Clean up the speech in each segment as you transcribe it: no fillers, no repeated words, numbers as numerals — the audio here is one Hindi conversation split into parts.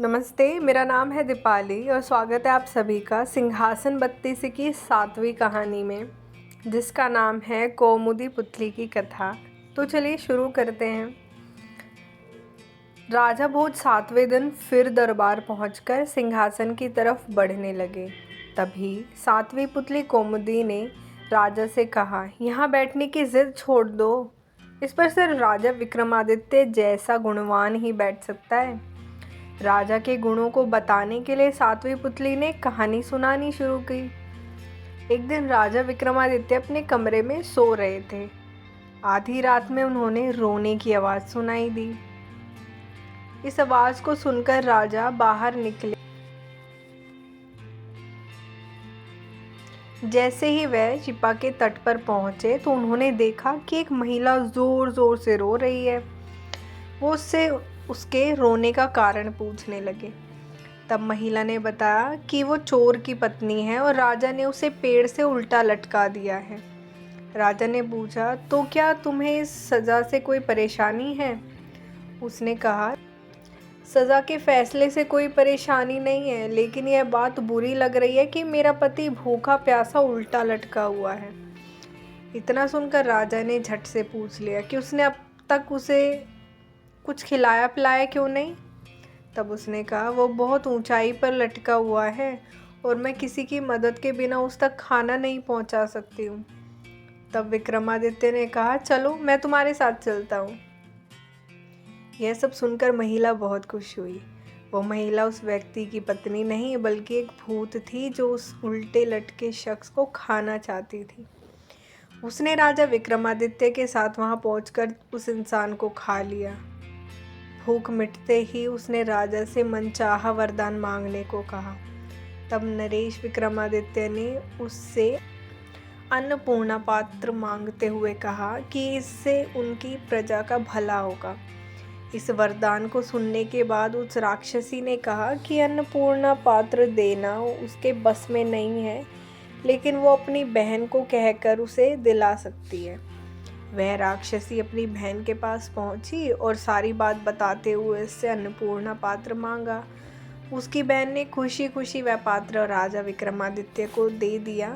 नमस्ते, मेरा नाम है दीपाली और स्वागत है आप सभी का सिंहासन बत्तीसी की 7वीं कहानी में, जिसका नाम है कौमुदी पुतली की कथा। तो चलिए शुरू करते हैं। राजा भोज 7वें दिन फिर दरबार पहुंचकर सिंहासन की तरफ बढ़ने लगे। तभी 7वीं पुतली कौमुदी ने राजा से कहा, यहाँ बैठने की जिद छोड़ दो। इस पर सिर्फ राजा विक्रमादित्य जैसा गुणवान ही बैठ सकता है। राजा के गुणों को बताने के लिए 7वीं पुतली ने कहानी सुनानी शुरू की। एक दिन राजा विक्रमादित्य अपने कमरे में सो रहे थे। आधी रात में उन्होंने रोने की आवाज़ सुनाई दी। इस आवाज़ को सुनकर राजा बाहर निकले। जैसे ही वह चिपा के तट पर पहुंचे तो उन्होंने देखा कि एक महिला ज़ोर ज़ोर से रो रही है। वो उसके रोने का कारण पूछने लगे। तब महिला ने बताया कि वो चोर की पत्नी है और राजा ने उसे पेड़ से उल्टा लटका दिया है। राजा ने पूछा, तो क्या तुम्हें इस सज़ा से कोई परेशानी है? उसने कहा, सज़ा के फैसले से कोई परेशानी नहीं है, लेकिन यह बात बुरी लग रही है कि मेरा पति भूखा प्यासा उल्टा लटका हुआ है। इतना सुनकर राजा ने झट से पूछ लिया कि उसने अब तक उसे कुछ खिलाया पिलाया क्यों नहीं? तब उसने कहा, वो बहुत ऊंचाई पर लटका हुआ है और मैं किसी की मदद के बिना उस तक खाना नहीं पहुंचा सकती हूँ। तब विक्रमादित्य ने कहा, चलो मैं तुम्हारे साथ चलता हूँ। यह सब सुनकर महिला बहुत खुश हुई। वो महिला उस व्यक्ति की पत्नी नहीं बल्कि एक भूत थी जो उस उल्टे लटके शख्स को खाना चाहती थी। उसने राजा विक्रमादित्य के साथ वहाँ पहुँचकर उस इंसान को खा लिया। भूख मिटते ही उसने राजा से मनचाहा वरदान मांगने को कहा। तब नरेश विक्रमादित्य ने उससे अन्नपूर्णा पात्र मांगते हुए कहा कि इससे उनकी प्रजा का भला होगा। इस वरदान को सुनने के बाद उस राक्षसी ने कहा कि अन्नपूर्णा पात्र देना उसके बस में नहीं है, लेकिन वो अपनी बहन को कहकर उसे दिला सकती है। वह राक्षसी अपनी बहन के पास पहुंची और सारी बात बताते हुए उससे अन्नपूर्णा पात्र मांगा। उसकी बहन ने खुशी खुशी वह पात्र राजा विक्रमादित्य को दे दिया।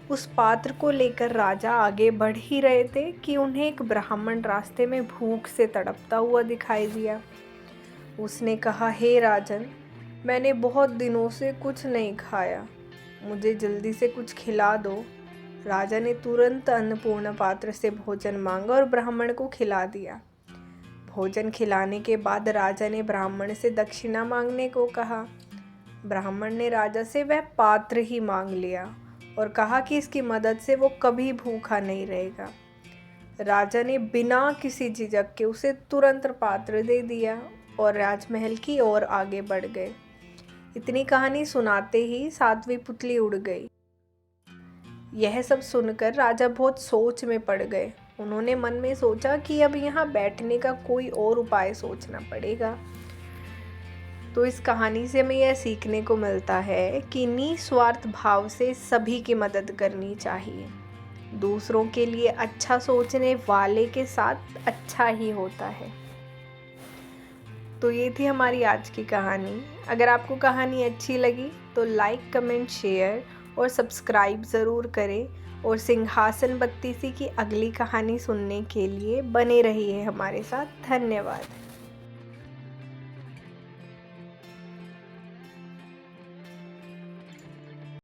उस पात्र को लेकर राजा आगे बढ़ ही रहे थे कि उन्हें एक ब्राह्मण रास्ते में भूख से तड़पता हुआ दिखाई दिया। उसने कहा, हे राजन, मैंने बहुत दिनों से कुछ नहीं खाया, मुझे जल्दी से कुछ खिला दो। राजा ने तुरंत अन्नपूर्णा पात्र से भोजन मांगा और ब्राह्मण को खिला दिया। भोजन खिलाने के बाद राजा ने ब्राह्मण से दक्षिणा मांगने को कहा। ब्राह्मण ने राजा से वह पात्र ही मांग लिया और कहा कि इसकी मदद से वो कभी भूखा नहीं रहेगा। राजा ने बिना किसी झिझक के उसे तुरंत पात्र दे दिया और राजमहल की ओर आगे बढ़ गए। इतनी कहानी सुनाते ही 7वीं पुतली उड़ गई। यह सब सुनकर राजा बहुत सोच में पड़ गए। उन्होंने मन में सोचा कि अब यहाँ बैठने का कोई और उपाय सोचना पड़ेगा। तो इस कहानी से हमें यह सीखने को मिलता है कि निस्वार्थ भाव से सभी की मदद करनी चाहिए। दूसरों के लिए अच्छा सोचने वाले के साथ अच्छा ही होता है। तो ये थी हमारी आज की कहानी। अगर आपको कहानी अच्छी लगी तो लाइक, कमेंट, शेयर और सब्सक्राइब ज़रूर करें और सिंहासन बत्तीसी की अगली कहानी सुनने के लिए बने रहिए हमारे साथ। धन्यवाद।